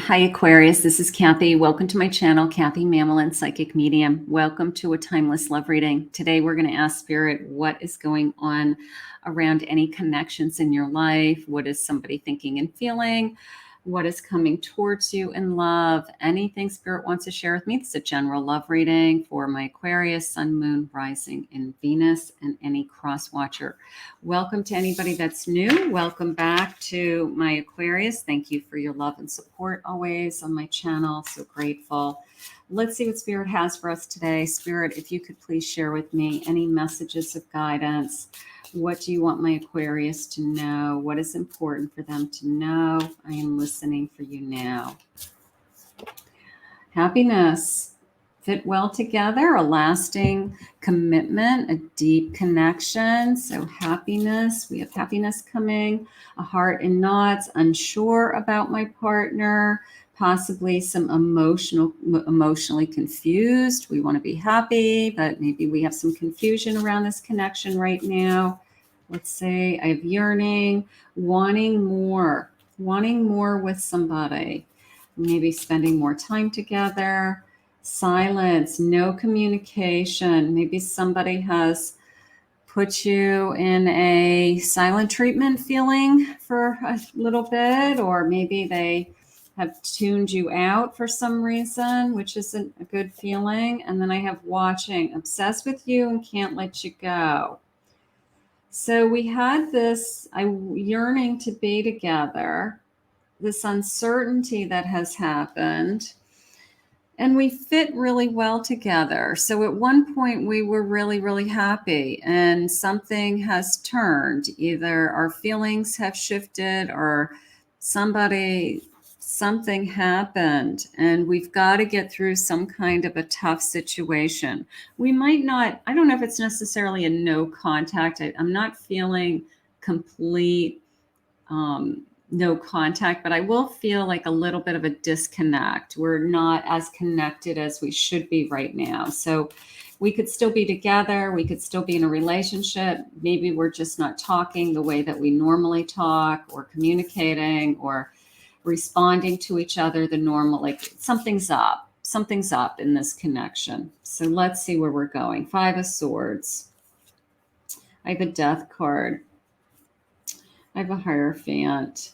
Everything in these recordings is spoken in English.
Hi, Aquarius. This is Kathy. Welcome to my channel, Kathy Mamolen, Psychic Medium. Welcome to a timeless love reading. Today, we're going to ask Spirit what is going on around any connections in your life. What is somebody thinking and feeling? What is coming towards you in love? Anything Spirit wants to share with me. It's a general love reading for my Aquarius, Sun, Moon, Rising, and Venus, and any cross watcher. Welcome to anybody that's new. Welcome back to my Aquarius. Thank you for your love and support always on my channel. So grateful. Let's see what Spirit has for us today. Spirit, if you could please share with me any messages of guidance. What do you want my Aquarius to know? What is important for them to know? I am listening for you now. Happiness. Fit well together, a lasting commitment, a deep connection. So happiness, we have happiness coming, a heart in knots, unsure about my partner, possibly some emotionally confused. We want to be happy, but maybe we have some confusion around this connection right now. Let's say I have yearning, wanting more with somebody, maybe spending more time together. Silence, no communication. Maybe somebody has put you in a silent treatment feeling for a little bit, or maybe they have tuned you out for some reason, which isn't a good feeling. And then I have watching, obsessed with you and can't let you go. So we had this yearning to be together, this uncertainty that has happened. And we fit really well together. So at one point we were really, really happy, and something has turned. Either our feelings have shifted or something happened, and we've got to get through some kind of a tough situation. We might not, I don't know if it's necessarily a no contact. I'm not feeling complete, no contact, but I will feel like a little bit of a disconnect. We're not as connected as we should be right now. So we could still be together. We could still be in a relationship. Maybe we're just not talking the way that we normally talk, or communicating, or responding to each other the normal, like something's up in this connection. So let's see where we're going. 5 of Swords. I have a Death card. I have a Hierophant.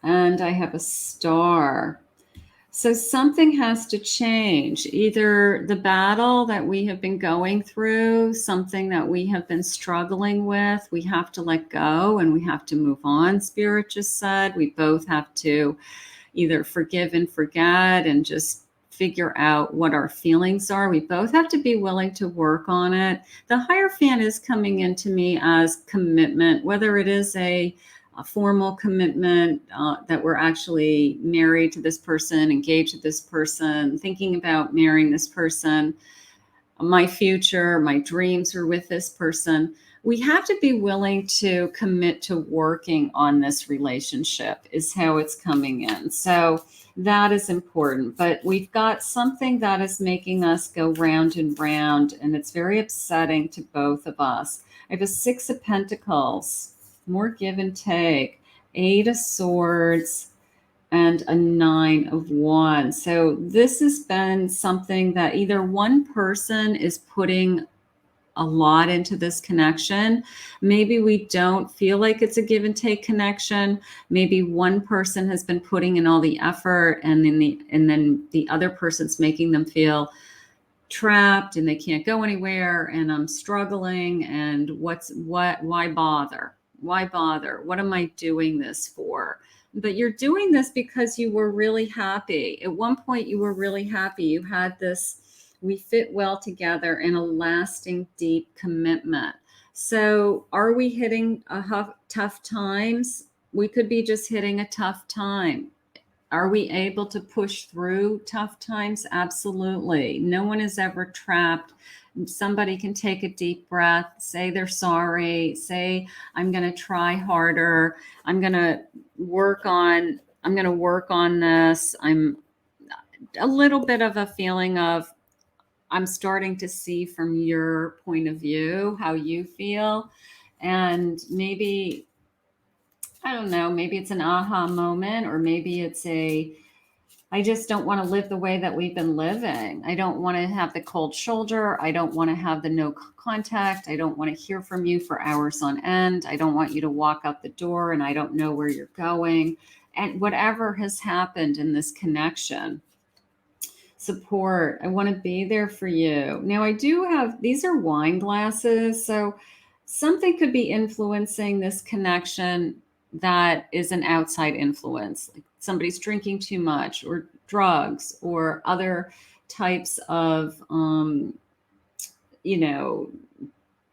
And I have a Star. So something has to change. Either the battle that we have been going through, something that we have been struggling with, we have to let go and we have to move on. Spirit just said we both have to either forgive and forget and just figure out what our feelings are. We both have to be willing to work on it. The Hierophant is coming into me as commitment, whether it is a formal commitment, that we're actually married to this person, engaged to this person, thinking about marrying this person, my future, my dreams are with this person. We have to be willing to commit to working on this relationship, is how it's coming in. So that is important. But we've got something that is making us go round and round, and it's very upsetting to both of us. I have a 6 of Pentacles. More give and take, 8 of Swords, and a 9 of Wands. So this has been something that either one person is putting a lot into this connection. Maybe we don't feel like it's a give and take connection. Maybe one person has been putting in all the effort, and then the other person's making them feel trapped and they can't go anywhere, and I'm struggling, and why bother? Why bother? What am I doing this for? But you're doing this because you were really happy. At one point, you were really happy. You had this, we fit well together in a lasting, deep commitment. So are we hitting tough times? We could be just hitting a tough time. Are we able to push through tough times? Absolutely. No one is ever trapped. Somebody can take a deep breath, say they're sorry, say, I'm going to try harder. I'm going to work on this. I'm a little bit of a feeling of, I'm starting to see from your point of view how you feel. And maybe I don't know, maybe it's an aha moment, or maybe it's I just don't want to live the way that we've been living. I don't want to have the cold shoulder. I don't want to have the no contact. I don't want to hear from you for hours on end. I don't want you to walk out the door and I don't know where you're going. And whatever has happened in this connection, support. I want to be there for you. Now, I do have, these are wine glasses. So something could be influencing this connection that is an outside influence. Like somebody's drinking too much, or drugs, or other types of, you know,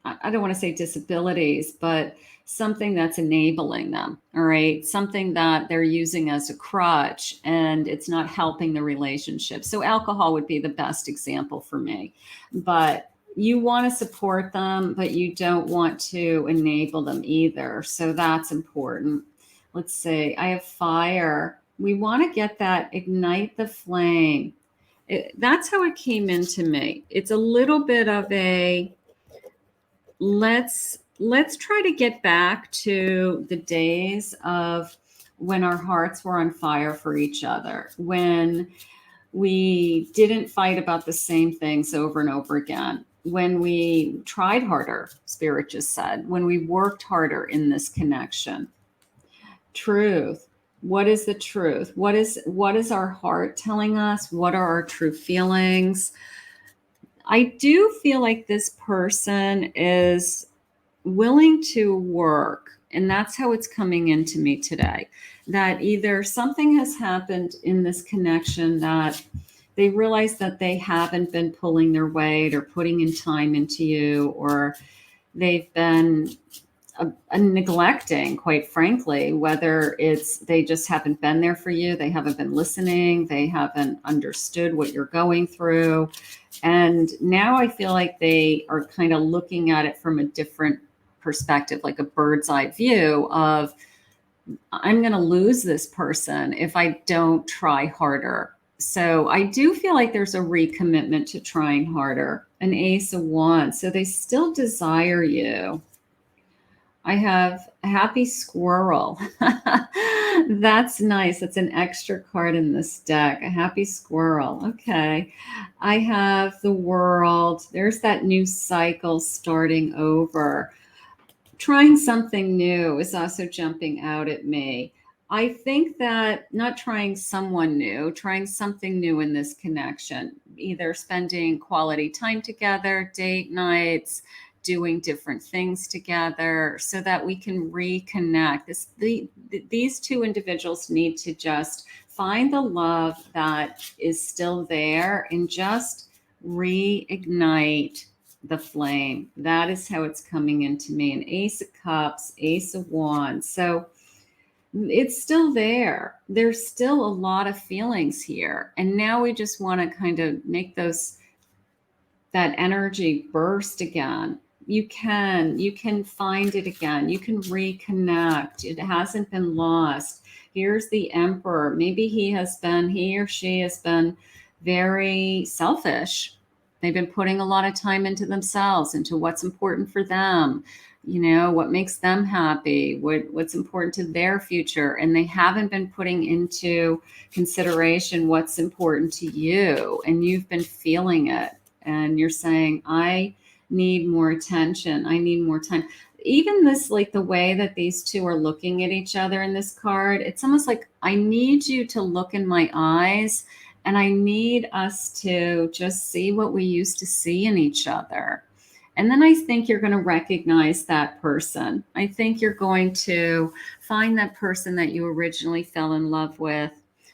I don't want to say disabilities, but something that's enabling them. All right. Something that they're using as a crutch and it's not helping the relationship. So alcohol would be the best example for me. But you want to support them, but you don't want to enable them either. So that's important. Let's see. I have fire. We want to get that, ignite the flame. That's how it came into me. It's a little bit of a, let's try to get back to the days of when our hearts were on fire for each other, when we didn't fight about the same things over and over again, when we tried harder, Spirit just said, when we worked harder in this connection. Truth. What is the truth? What is our heart telling us? What are our true feelings? I do feel like this person is willing to work, and that's how it's coming into me today, that either something has happened in this connection that they realize that they haven't been pulling their weight or putting in time into you, or they've been neglecting, quite frankly, whether it's they just haven't been there for you, they haven't been listening, they haven't understood what you're going through. And now I feel like they are kind of looking at it from a different perspective, like a bird's eye view of, I'm going to lose this person if I don't try harder. So I do feel like there's a recommitment to trying harder. An ace of wands. So they still desire you. I have a happy squirrel. That's nice. That's an extra card in this deck. A happy squirrel. Okay. I have the world. There's that new cycle starting over. Trying something new is also jumping out at me. I think that not trying someone new, trying something new in this connection, either spending quality time together, date nights, doing different things together so that we can reconnect. These two individuals need to just find the love that is still there and just reignite the flame. That is how it's coming into me. An ace of cups, ace of wands. So it's still there. There's still a lot of feelings here. And now we just want to kind of make that energy burst again. You can find it again. You can reconnect. It hasn't been lost. Here's the Emperor. Maybe he or she has been very selfish. They've been putting a lot of time into themselves, into what's important for them, what makes them happy, what's important to their future. And they haven't been putting into consideration what's important to you. And you've been feeling it. And you're saying, I need more attention. I need more time. Even this, like the way that these two are looking at each other in this card, it's almost like, I need you to look in my eyes and I need us to just see what we used to see in each other. And then I think you're going to recognize that person. I think you're going to find that person that you originally fell in love with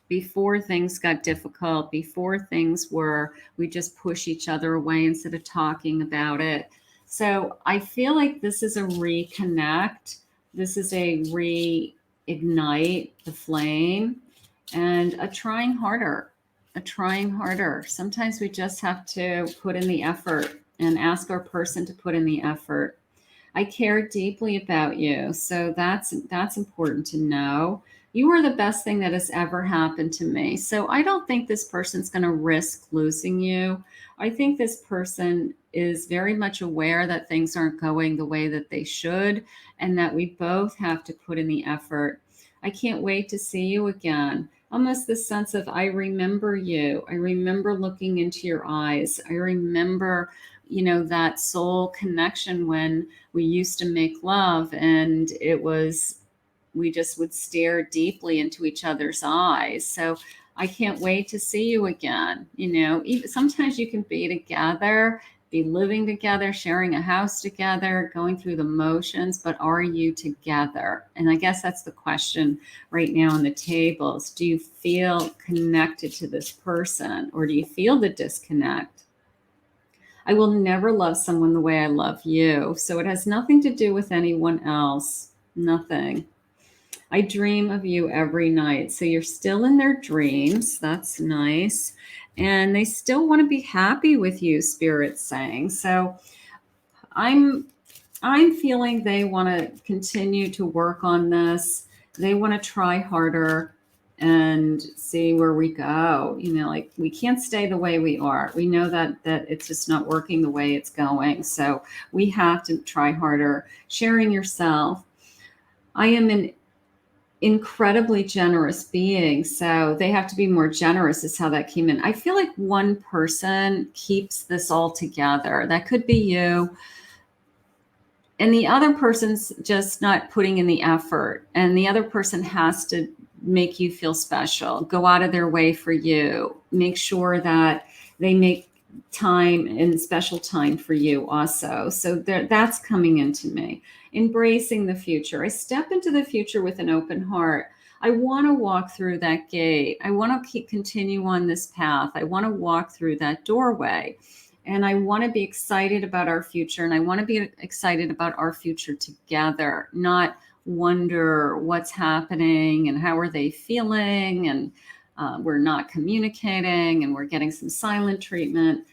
before things got difficult, before we just push each other away instead of talking about it. So I feel like this is a reconnect. This is a reignite the flame and a trying harder. Sometimes we just have to put in the effort and ask our person to put in the effort. I care deeply about you. So that's important to know. You are the best thing that has ever happened to me. So I don't think this person's going to risk losing you. I think this person is very much aware that things aren't going the way that they should, and that we both have to put in the effort. I can't wait to see you again. Almost the sense of, I remember you. I remember looking into your eyes. I remember, that soul connection when we used to make love, and we just would stare deeply into each other's eyes. So I can't wait to see you again. Even, sometimes you can be together, be living together, sharing a house together, going through the motions, but are you together? And I guess that's the question right now on the tables. Do you feel connected to this person, or do you feel the disconnect? I will never love someone the way I love you. So it has nothing to do with anyone else. Nothing. I dream of you every night. So you're still in their dreams. That's nice. And they still want to be happy with you, Spirit's saying. So I'm feeling they want to continue to work on this. They want to try harder and see where we go. Like, we can't stay the way we are. We know that it's just not working the way it's going. So we have to try harder. Sharing yourself. I am an incredibly generous being, so they have to be more generous, is how that came in. I feel like one person keeps this all together. That could be you. And the other person's just not putting in the effort. And the other person has to make you feel special, go out of their way for you, make sure that they make time and special time for you also. So that's coming into me. Embracing the future. I step into the future with an open heart. I want to walk through that gate. I want to continue on this path. I want to walk through that doorway. And I want to be excited about our future. And I want to be excited about our future together, not wonder what's happening and how are they feeling. And we're not communicating and we're getting some silent treatment.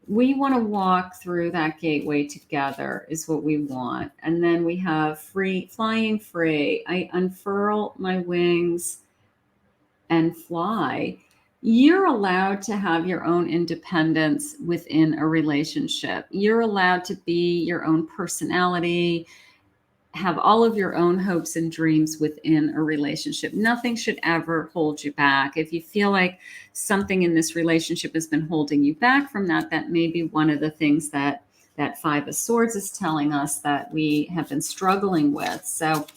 We want to walk through that gateway together is what we want. And then we have flying free. I unfurl my wings and fly. You're allowed to have your own independence within a relationship. You're allowed to be your own personality, have all of your own hopes and dreams within a relationship. Nothing should ever hold you back. If you feel like something in this relationship has been holding you back from that, that may be one of the things that Five of Swords is telling us that we have been struggling with. So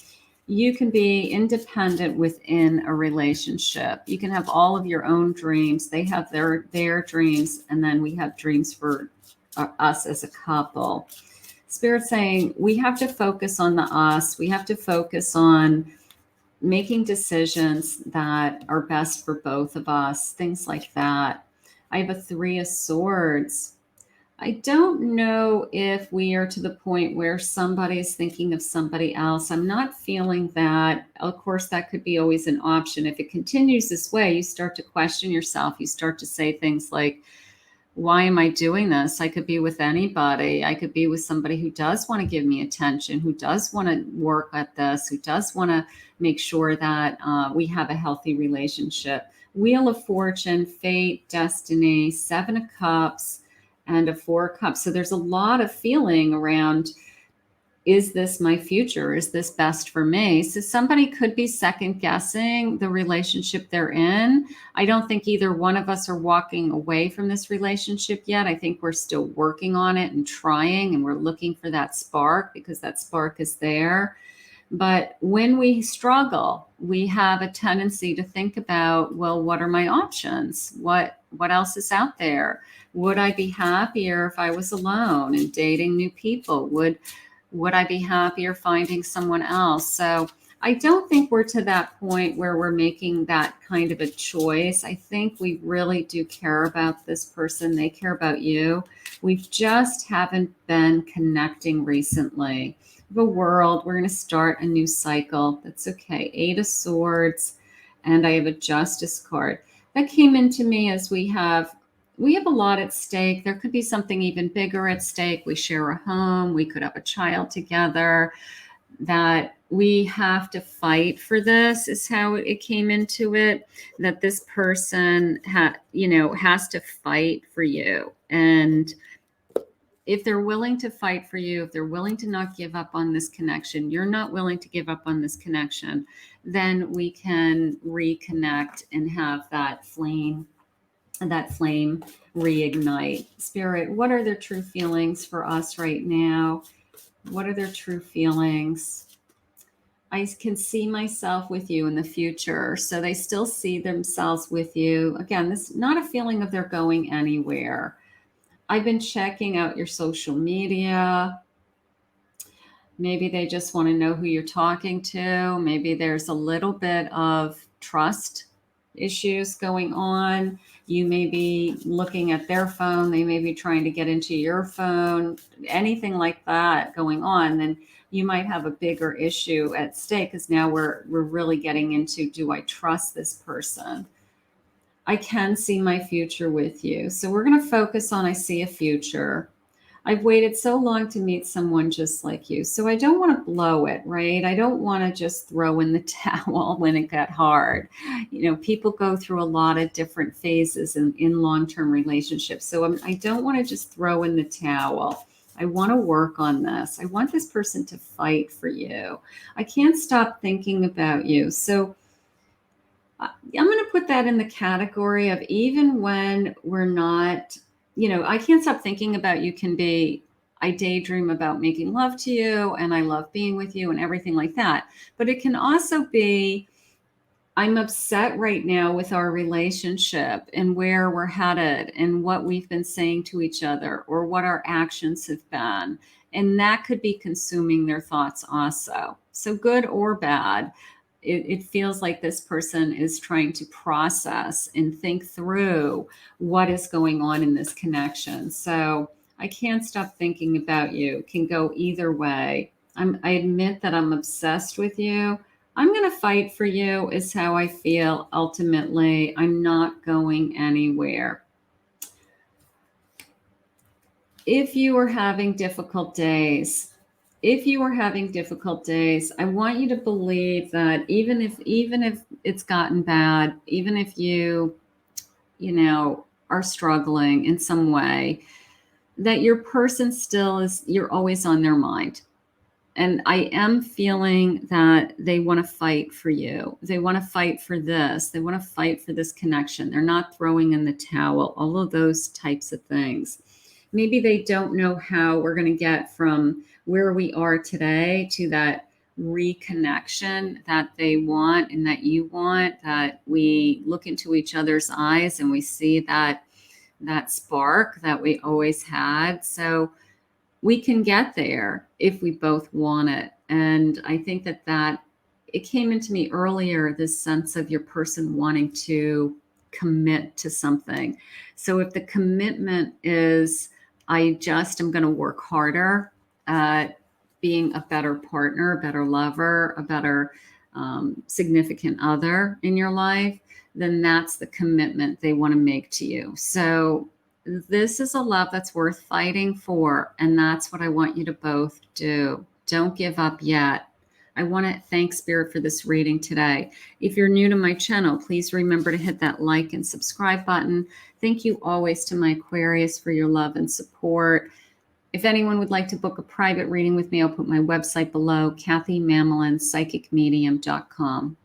you can be independent within a relationship. You can have all of your own dreams. They have their dreams, and then we have dreams for us as a couple. Spirit saying we have to focus on the us. We have to focus on making decisions that are best for both of us, things like that. I have a Three of Swords. I don't know if we are to the point where somebody's thinking of somebody else. I'm not feeling that. Of course, that could be always an option. If it continues this way, you start to question yourself. You start to say things like, why am I doing this? I could be with anybody. I could be with somebody who does want to give me attention, who does want to work at this, who does want to make sure that we have a healthy relationship. Wheel of Fortune, Fate, Destiny, Seven of Cups, and a Four of Cups. So there's a lot of feeling around, is this my future? Is this best for me? So somebody could be second guessing the relationship they're in. I don't think either one of us are walking away from this relationship yet. I think we're still working on it and trying, and we're looking for that spark because that spark is there. But when we struggle, we have a tendency to think about, well, what are my options? What else is out there? Would I be happier if I was alone and dating new people? Would I be happier finding someone else? So I don't think we're to that point where we're making that kind of a choice. I think we really do care about this person. They care about you. We just haven't been connecting recently. The world, we're going to start a new cycle. That's okay. Eight of Swords, and I have a Justice card. That came into me as we have a lot at stake. There could be something even bigger at stake. We share a home. We could have a child together. That we have to fight for this is how it came into it. That this person has to fight for you. And if they're willing to fight for you, if they're willing to not give up on this connection, you're not willing to give up on this connection, then we can reconnect and have that flame reignite. Spirit, what are their true feelings for us right now? What are their true feelings? I can see myself with you in the future. So they still see themselves with you. Again, this is not a feeling of they're going anywhere. I've been checking out your social media. Maybe they just want to know who you're talking to. Maybe there's a little bit of trust issues going on. You may be looking at their phone. They may be trying to get into your phone. Anything like that going on, then you might have a bigger issue at stake, because now we're really getting into, do I trust this person? I can see my future with you. So we're going to focus on, I see a future. I've waited so long to meet someone just like you. So I don't want to blow it, right? I don't want to just throw in the towel when it got hard. You know, people go through a lot of different phases in long-term relationships. So I don't want to just throw in the towel. I want to work on this. I want this person to fight for you. I can't stop thinking about you. So I'm going to put that in the category of, even when we're not, you know, I can't stop thinking about you can be, I daydream about making love to you and I love being with you and everything like that. But it can also be, I'm upset right now with our relationship and where we're headed and what we've been saying to each other or what our actions have been. And that could be consuming their thoughts also. So good or bad, it feels like this person is trying to process and think through what is going on in this connection. So I can't stop thinking about you. It can go either way. I admit that I'm obsessed with you. I'm going to fight for you is how I feel ultimately. I'm not going anywhere. If you are having difficult days, I want you to believe that even if it's gotten bad, even if you are struggling in some way, that your person still is, you're always on their mind. And I am feeling that they want to fight for you. They want to fight for this. They want to fight for this connection. They're not throwing in the towel, all of those types of things. Maybe they don't know how we're going to get from where we are today to that reconnection that they want and that you want, that we look into each other's eyes and we see that spark that we always had. So we can get there if we both want it. And I think that it came into me earlier, this sense of your person wanting to commit to something. So if the commitment is, I just am going to work harder at being a better partner, a better lover, a better significant other in your life, then that's the commitment they want to make to you. So this is a love that's worth fighting for. And that's what I want you to both do. Don't give up yet. I want to thank Spirit for this reading today. If you're new to my channel, please remember to hit that like and subscribe button. Thank you always to my Aquarius for your love and support. If anyone would like to book a private reading with me, I'll put my website below, KathyMamolen, psychicmedium.com.